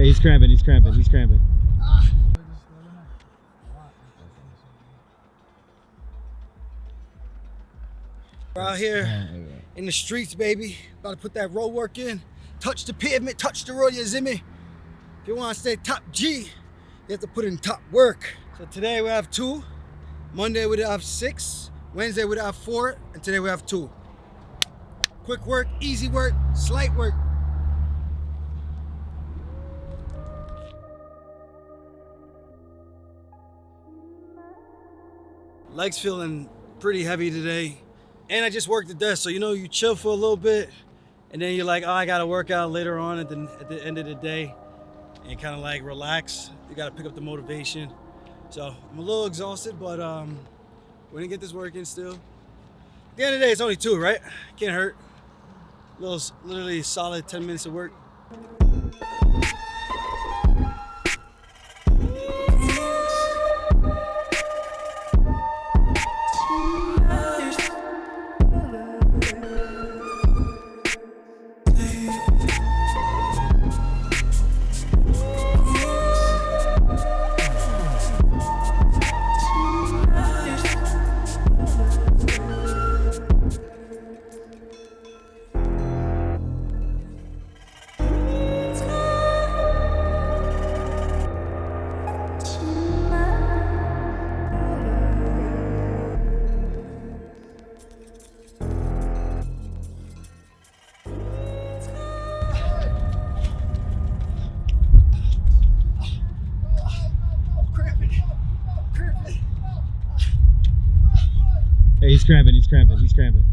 Hey, he's cramping, he's cramping, he's cramping. We're out here in the streets, baby. About to put that road work in. Touch the pavement, touch the road, you see me? If you want to stay top G, you have to put in top work. So today we have 2. Monday we have 6. Wednesday we have 4. And today we have 2. Quick work, easy work, slight work. Legs feeling pretty heavy today. And I just worked the desk, so you know you chill for a little bit and then you're like, oh, I gotta work out later on at the end of the day and kind of like relax. You gotta pick up the motivation. So I'm a little exhausted, but we're gonna get this work in still. At the end of the day, it's only 2, right? Can't hurt. Literally solid 10 minutes of work. Hey, he's cramping, he's cramping, he's cramping.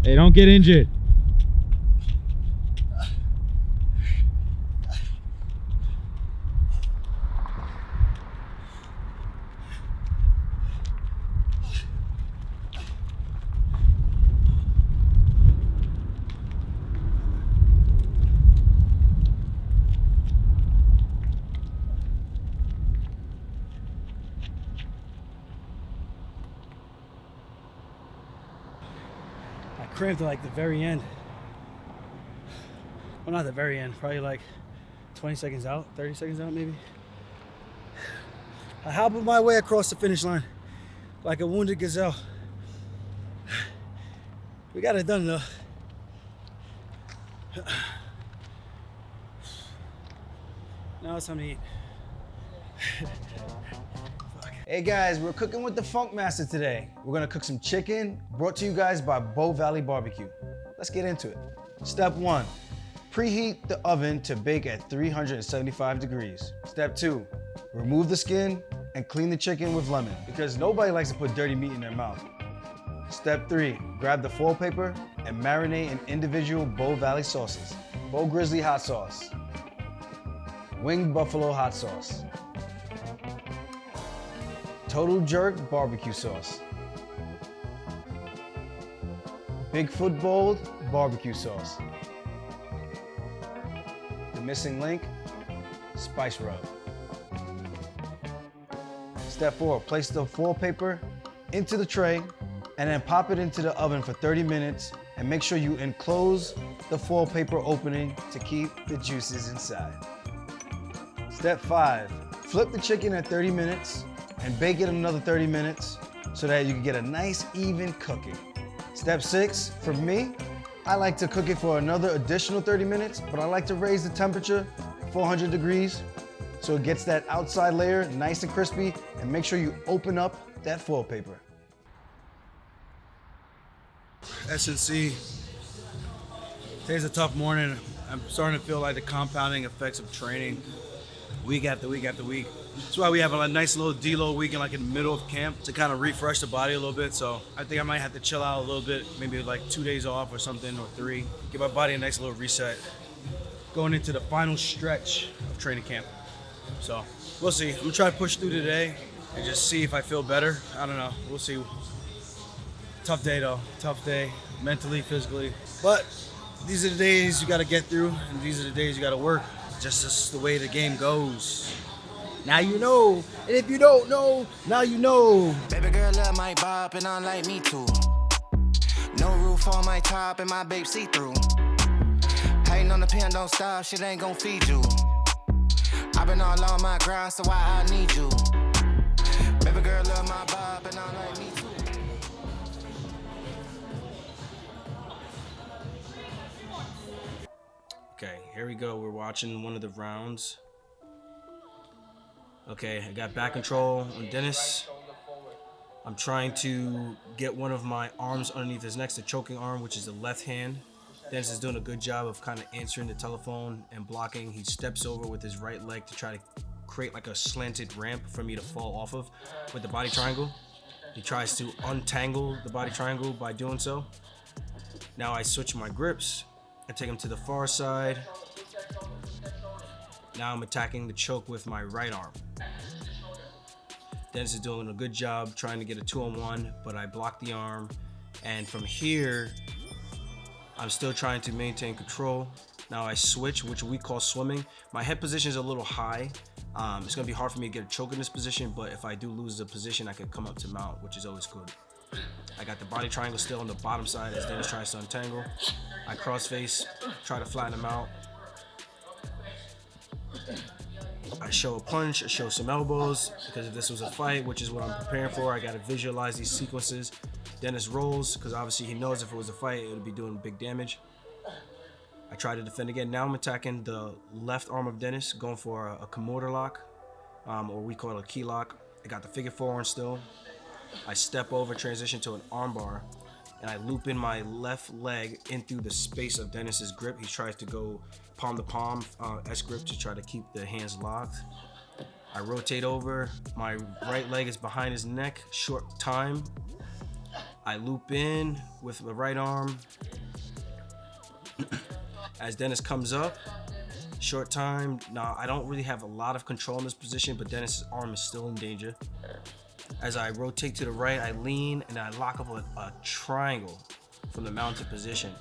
Hey, don't get injured. I cramped at like the very end. Well, not the very end, probably like 20 seconds out, 30 seconds out maybe. I hobbled my way across the finish line like a wounded gazelle. We got it done though. Now it's time to eat. Hey guys, we're cooking with the Funk Master today. We're gonna cook some chicken brought to you guys by Bow Valley Barbecue. Let's get into it. Step 1, preheat the oven to bake at 375 degrees. Step 2, remove the skin and clean the chicken with lemon because nobody likes to put dirty meat in their mouth. Step 3, grab the foil paper and marinate in individual Bow Valley sauces. Bow Grizzly hot sauce, Winged Buffalo hot sauce, Total Jerk barbecue sauce, Bigfoot Bold barbecue sauce, the missing link, spice rub. Step 4, place the foil paper into the tray and then pop it into the oven for 30 minutes and make sure you enclose the foil paper opening to keep the juices inside. Step 5, flip the chicken at 30 minutes and bake it another 30 minutes so that you can get a nice even cooking. Step 6, for me, I like to cook it for another additional 30 minutes, but I like to raise the temperature 400 degrees so it gets that outside layer nice and crispy, and make sure you open up that foil paper. S&C. Today's a tough morning. I'm starting to feel like the compounding effects of training week after week after week. That's why we have a nice little deload weekend like in the middle of camp to kind of refresh the body a little bit. So I think I might have to chill out a little bit, maybe like 2 days off or something, or 3. Give my body a nice little reset. Going into the final stretch of training camp. So we'll see. I'm gonna try to push through today and just see if I feel better. I don't know, we'll see. Tough day though, tough day, mentally, physically. But these are the days you gotta get through, and these are the days you gotta work. Just the way the game goes. Now you know, and if you don't know, now you know. Baby girl love my bop and I like me too. No roof on my top and my babe see through. Hey, Been on the pen, don't stop, shit ain't gon' feed you. I been all on my grind, so why I need you? Baby girl love my vibe, and I like me too. Okay, here we go. We're watching one of the rounds. Okay, I got back control on Dennis. I'm trying to get one of my arms underneath his neck, the choking arm, which is the left hand. Dennis is doing a good job of kind of answering the telephone and blocking. He steps over with his right leg to try to create like a slanted ramp for me to fall off of with the body triangle. He tries to untangle the body triangle by doing so. Now I switch my grips. I take him to the far side. Now I'm attacking the choke with my right arm. Dennis is doing a good job trying to get a 2-on-1, but I block the arm. And from here, I'm still trying to maintain control. Now I switch, which we call swimming. My head position is a little high. It's gonna be hard for me to get a choke in this position, but if I do lose the position, I could come up to mount, which is always good. I got the body triangle still on the bottom side as Dennis tries to untangle. I cross face, try to flatten him out. I show a punch, I show some elbows, because if this was a fight, which is what I'm preparing for, I gotta visualize these sequences. Dennis rolls, because obviously he knows if it was a fight, it would be doing big damage. I try to defend again. Now I'm attacking the left arm of Dennis, going for a Komodo lock, or we call it a key lock. I got the figure 4 on still. I step over, transition to an armbar, and I loop in my left leg in through the space of Dennis's grip. He tries to go palm to palm S grip to try to keep the hands locked. I rotate over, my right leg is behind his neck, short time. I loop in with the right arm. As Dennis comes up, short time. Now I don't really have a lot of control in this position, but Dennis's arm is still in danger. As I rotate to the right, I lean and I lock up a triangle from the mounted position.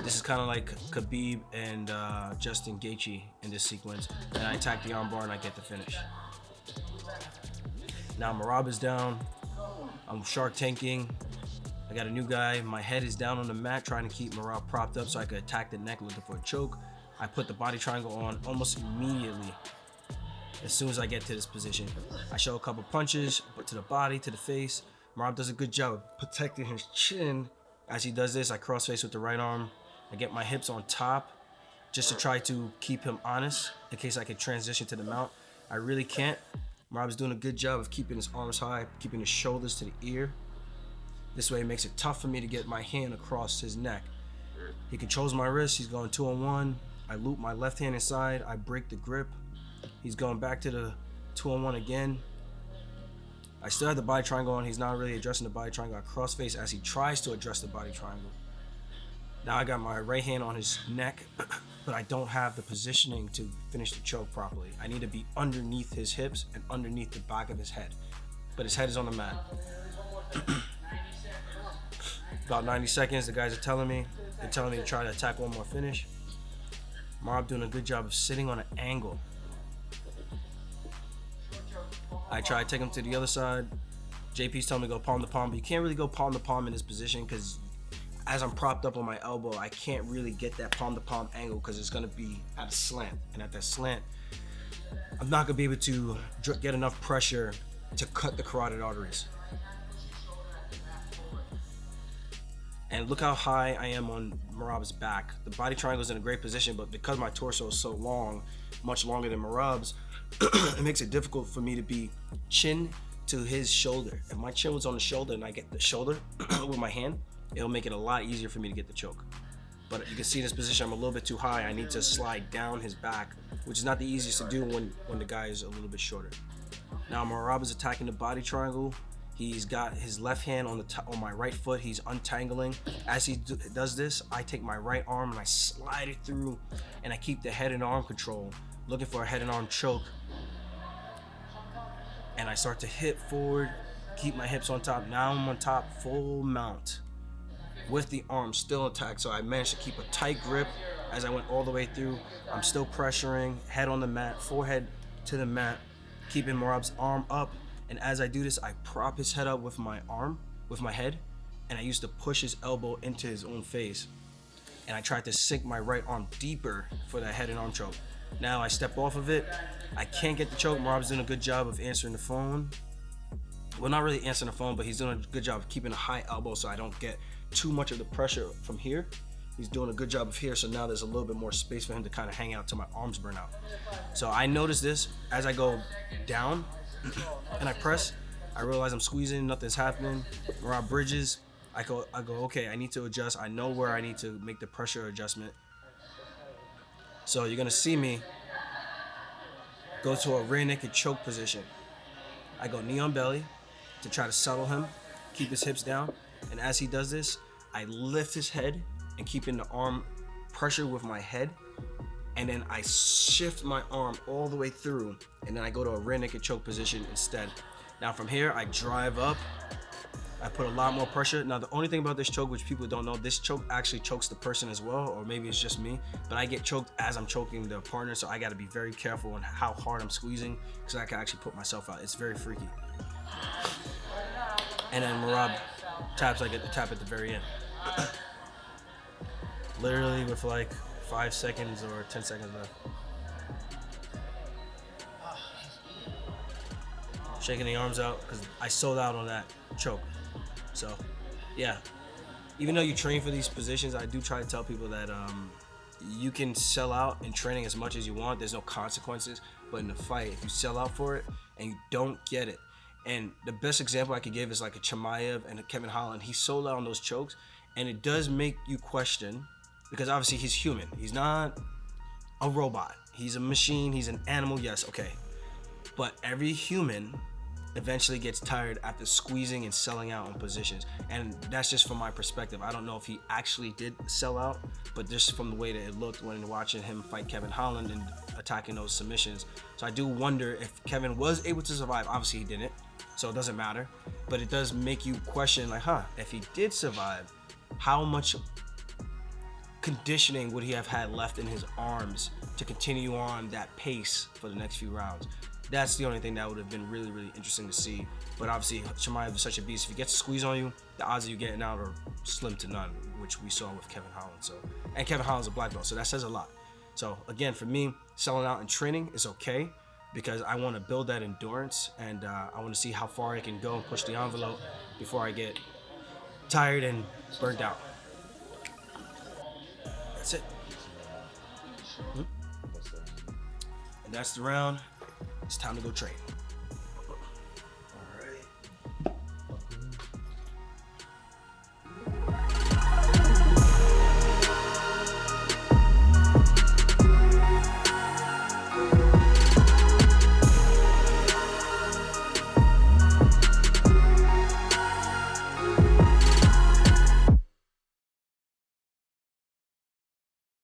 This is kind of like Khabib and Justin Gaethje in this sequence. And I attack the armbar and I get the finish. Now Merab is down. I'm shark tanking. I got a new guy. My head is down on the mat trying to keep Merab propped up so I could attack the neck looking for a choke. I put the body triangle on almost immediately. As soon as I get to this position, I show a couple punches, but to the body, to the face. Merab does a good job of protecting his chin. As he does this, I cross face with the right arm. I get my hips on top just to try to keep him honest in case I can transition to the mount. I really can't. Merab's doing a good job of keeping his arms high, keeping his shoulders to the ear. This way it makes it tough for me to get my hand across his neck. He controls my wrist. He's going 2-on-1. I loop my left hand inside. I break the grip. He's going back to the 2-on-1 again. I still have the body triangle on. He's not really addressing the body triangle. I cross face as he tries to address the body triangle. Now I got my right hand on his neck, but I don't have the positioning to finish the choke properly. I need to be underneath his hips and underneath the back of his head. But his head is on the mat. About 90 seconds, the guys are telling me to try to attack one more finish. Merab doing a good job of sitting on an angle. I try to take him to the other side. JP's telling me to go palm to palm, but you can't really go palm to palm in this position because as I'm propped up on my elbow, I can't really get that palm to palm angle because it's gonna be at a slant. And at that slant, I'm not gonna be able to get enough pressure to cut the carotid arteries. And look how high I am on Merab's back. The body triangle is in a great position, but because my torso is so long, much longer than Merab's, it makes it difficult for me to be chin to his shoulder. If my chin was on the shoulder and I get the shoulder with my hand, it'll make it a lot easier for me to get the choke. But you can see in this position, I'm a little bit too high. I need to slide down his back, which is not the easiest to do when the guy is a little bit shorter. Now Merab is attacking the body triangle. He's got his left hand on my right foot. He's untangling. As he does this, I take my right arm and I slide it through, and I keep the head and arm control, looking for a head and arm choke. And I start to hip forward, keep my hips on top. Now I'm on top, full mount, with the arm still intact. So I managed to keep a tight grip as I went all the way through. I'm still pressuring, head on the mat, forehead to the mat, keeping Merab's arm up. And as I do this, I prop his head up with my arm, with my head, and I used to push his elbow into his own face. and I tried to sink my right arm deeper for that head and arm choke. Now I step off of it. I can't get the choke. Marab's doing a good job of answering the phone. Well, not really answering the phone, but he's doing a good job of keeping a high elbow so I don't get too much of the pressure from here. He's doing a good job of here, so now there's a little bit more space for him to kind of hang out till my arms burn out. So I notice this as I go down and I press. I realize I'm squeezing, nothing's happening. Marab bridges. I go, okay, I need to adjust. I know where I need to make the pressure adjustment. So you're gonna see me go to a rear naked choke position. I go knee on belly to try to settle him, keep his hips down. And as he does this, I lift his head and keeping the arm pressure with my head. And then I shift my arm all the way through. And then I go to a rear naked choke position instead. Now from here, I drive up. I put a lot more pressure. Now the only thing about this choke, which people don't know, this choke actually chokes the person as well, or maybe it's just me, but I get choked as I'm choking the partner, so I gotta be very careful on how hard I'm squeezing, because I can actually put myself out. It's very freaky. And then Marab taps, I get the tap at the very end. Literally with like 5 seconds or 10 seconds left. Shaking the arms out, because I sold out on that choke. So, yeah, even though you train for these positions, I do try to tell people that you can sell out in training as much as you want. There's no consequences. But in the fight, if you sell out for it and you don't get it, and the best example I could give is like a Chimaev and a Kevin Holland. He sold out on those chokes, and it does make you question, because obviously he's human. He's not a robot. He's a machine. He's an animal. Yes, okay. But every human eventually gets tired after squeezing and selling out on positions, and that's just from my perspective. I don't know if he actually did sell out, but just from the way that it looked when watching him fight Kevin Holland and attacking those submissions. So I do wonder if Kevin was able to survive. Obviously he didn't, so it doesn't matter, but it does make you question, like, if he did survive, how much conditioning would he have had left in his arms to continue on that pace for the next few rounds? That's the only thing that would have been really, really interesting to see. But obviously, Chimaev is such a beast. If he gets a squeeze on you, the odds of you getting out are slim to none, which we saw with Kevin Holland. So, and Kevin Holland's a black belt, so that says a lot. So again, for me, selling out in training is okay, because I want to build that endurance, and I want to see how far I can go and push the envelope before I get tired and burnt out. That's it. And that's the round. It's time to go train.